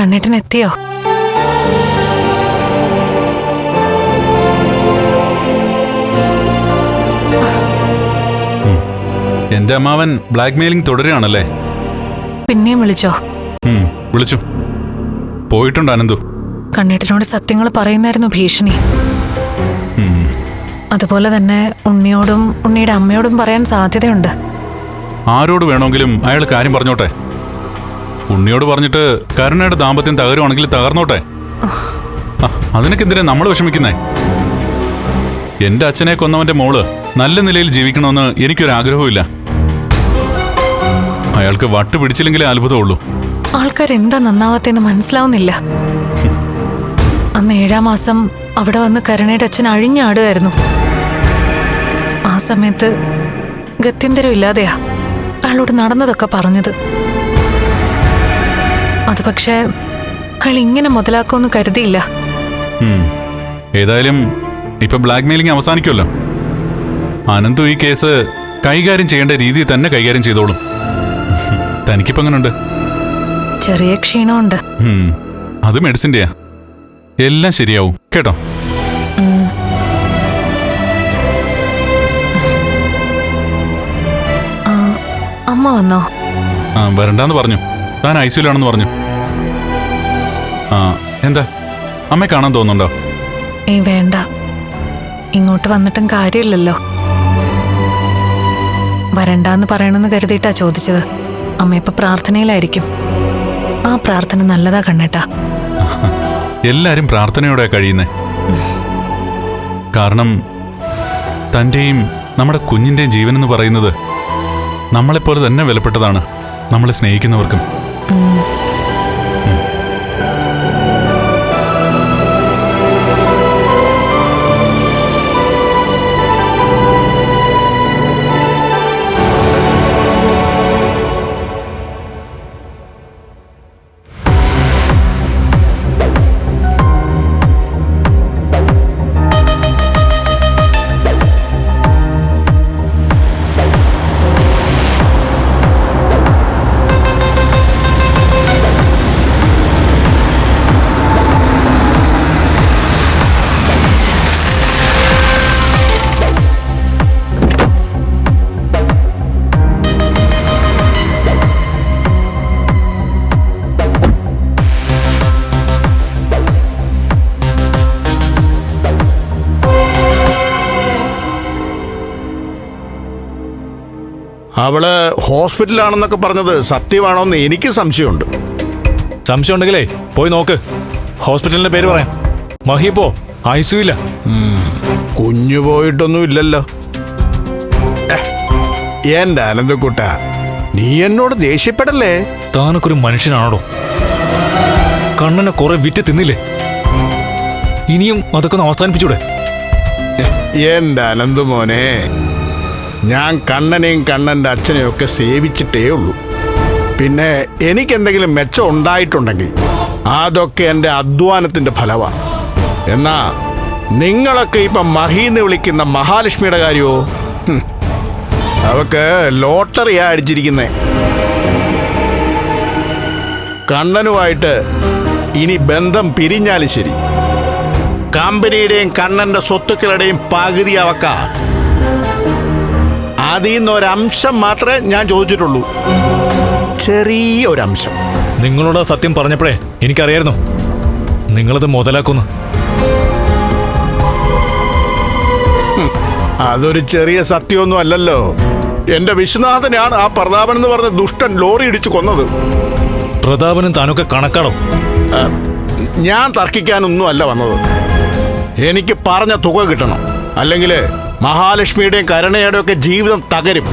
കണ്ണേട്ടൻ എത്തിയോ? എന്റെ അമ്മാവൻ ബ്ലാക്ക് മെയിലിംഗ് തുടരുകയാണല്ലേ? പിന്നെയും വിളിച്ചോ? വിളിച്ചു. പോയിട്ടുണ്ട് അനന്തു. കണ്ണേട്ടനോട് സത്യങ്ങൾ പറയുന്നായിരുന്നു ഭീഷണി. അതുപോലെ തന്നെ ഉണ്ണിയോടും ഉണ്ണിയുടെ അമ്മയോടും പറയാൻ സാധ്യതയുണ്ട്. ആരോട് വേണമെങ്കിലും അയാൾ കാര്യം പറഞ്ഞോട്ടെ. ഉണ്ണിയോട് പറഞ്ഞിട്ട് കരുണയുടെ ദാമ്പത്യം തകരുവാണെങ്കിൽ തകർന്നോട്ടെ. അതിനൊക്കെ എന്തിനാ നമ്മൾ വിഷമിക്കുന്നേ? എന്റെ അച്ഛനെ കൊന്നവന്റെ മോള് നല്ല നിലയിൽ ജീവിക്കണമെന്ന് എനിക്കൊരാഗ്രഹവും ഇല്ല. അയാൾക്ക് വട്ട് പിടിച്ചില്ലെങ്കിലേ അത്ഭുതമുള്ളൂ. ആൾക്കാരെന്താ നന്നാവാത്തെന്ന് മനസ്സിലാവുന്നില്ല. അന്ന് 7-ാം മാസം അവിടെ വന്ന് കരുണയുടെ അച്ഛൻ അഴിഞ്ഞാടുകയായിരുന്നു. ആ സമയത്ത് ഗത്യന്തരം ഇല്ലാതെയാ അയാളോട് നടന്നതൊക്കെ പറഞ്ഞത്. അത് പക്ഷേ അയാൾ ഇങ്ങനെ മുതലാക്കുമെന്ന് കരുതിയില്ല. ഏതായാലും ഇപ്പൊ ബ്ലാക്ക് മെയിലിംഗ് അവസാനിക്കുമല്ലോ. അനന്തു ഈ കേസ് കൈകാര്യം ചെയ്യേണ്ട രീതി തന്നെ കൈകാര്യം ചെയ്തോളും. തനിക്കിപ്പോ എങ്ങനെയുണ്ട്? ചെറിയ ക്ഷീണമുണ്ട്. അത് മെഡിസിന്റെയാ. എല്ലാം ശരിയാവും കേട്ടോ. അമ്മ വന്നോ? വരണ്ടാന്ന് പറഞ്ഞു. താൻ ഐസിയുലാണെന്ന് പറഞ്ഞു. എന്താ അമ്മയെ കാണാൻ തോന്നുന്നുണ്ടോ? വേണ്ട, ഇങ്ങോട്ട് വന്നിട്ടും കാര്യമില്ലല്ലോ. വരണ്ടാന്ന് പറയണമെന്ന് കരുതിയിട്ടാ ചോദിച്ചത്. അമ്മ ഇപ്പൊ പ്രാർത്ഥനയിലായിരിക്കും. ആ പ്രാർത്ഥന നല്ലതാ കണ്ണേട്ടാ. എല്ലാരും പ്രാർത്ഥനയോടെ കഴിയുന്നേ. കാരണം തന്റെയും നമ്മുടെ കുഞ്ഞിന്റെയും ജീവൻ എന്ന് പറയുന്നത് നമ്മളെപ്പോലെ തന്നെ വിലപ്പെട്ടതാണ് നമ്മളെ സ്നേഹിക്കുന്നവർക്കും. അവള് ഹോസ്പിറ്റലാണെന്നൊക്കെ പറഞ്ഞത് സത്യമാണോന്ന് എനിക്ക് സംശയമുണ്ട്. സംശയം ഉണ്ടെങ്കിലേ പോയി നോക്ക്. ഹോസ്പിറ്റലിന്റെ പേര് പറയാം. മഹിപ്പോ ഐസിയുല. കുഞ്ഞു പോയിട്ടൊന്നും ഇല്ലല്ലോ. എന്റെ അനന്തക്കുട്ട, നീ എന്നോട് ദേഷ്യപ്പെടല്ലേ? താനൊക്കെ ഒരു മനുഷ്യനാണോ? കണ്ണനെ കുറെ വിറ്റ് തിന്നില്ലേ? ഇനിയും അതൊക്കെ ഒന്ന് അവസാനിപ്പിച്ചൂടെ? എന്റെ അനന്തു മോനെ, ഞാൻ കണ്ണനെയും കണ്ണന്റെ അച്ഛനെയും ഒക്കെ സേവിച്ചിട്ടേ ഉള്ളൂ. പിന്നെ എനിക്കെന്തെങ്കിലും മെച്ചം ഉണ്ടായിട്ടുണ്ടെങ്കിൽ അതൊക്കെ എൻ്റെ അധ്വാനത്തിന്റെ ഫലമാണ്. എന്നാ നിങ്ങളൊക്കെ ഇപ്പം മഹീന്ന് വിളിക്കുന്ന മഹാലക്ഷ്മിയുടെ കാര്യമോ? അവക്ക് ലോട്ടറിയാ അടിച്ചിരിക്കുന്നേ. കണ്ണനുമായിട്ട് ഇനി ബന്ധം പിരിഞ്ഞാലും ശരി, കമ്പനിയുടെയും കണ്ണന്റെ സ്വത്തുക്കളുടെയും പകുതി അവക്ക. അതിൽ നിന്നൊരംശം മാത്രമേ ഞാൻ ചോദിച്ചിട്ടുള്ളൂ. ചെറിയൊരംശം. നിങ്ങളോട് സത്യം പറഞ്ഞപ്പോഴേ എനിക്കറിയായിരുന്നു നിങ്ങളത് മുതലാക്കുന്നു. അതൊരു ചെറിയ സത്യമൊന്നും അല്ലല്ലോ. എന്റെ വിശ്വനാഥനെയാണ് ആ പ്രതാപൻ എന്ന് പറഞ്ഞ ദുഷ്ടൻ ലോറി ഇടിച്ചു കൊന്നത്. പ്രതാപനും താനൊക്കെ കണക്കാണോ? ഞാൻ തർക്കിക്കാനൊന്നും അല്ല വന്നത്. എനിക്ക് പറഞ്ഞ തുക കിട്ടണം, അല്ലെങ്കിൽ മഹാലക്ഷ്മിയുടെയും കരുണയുടെയും ഒക്കെ ജീവിതം തകരും.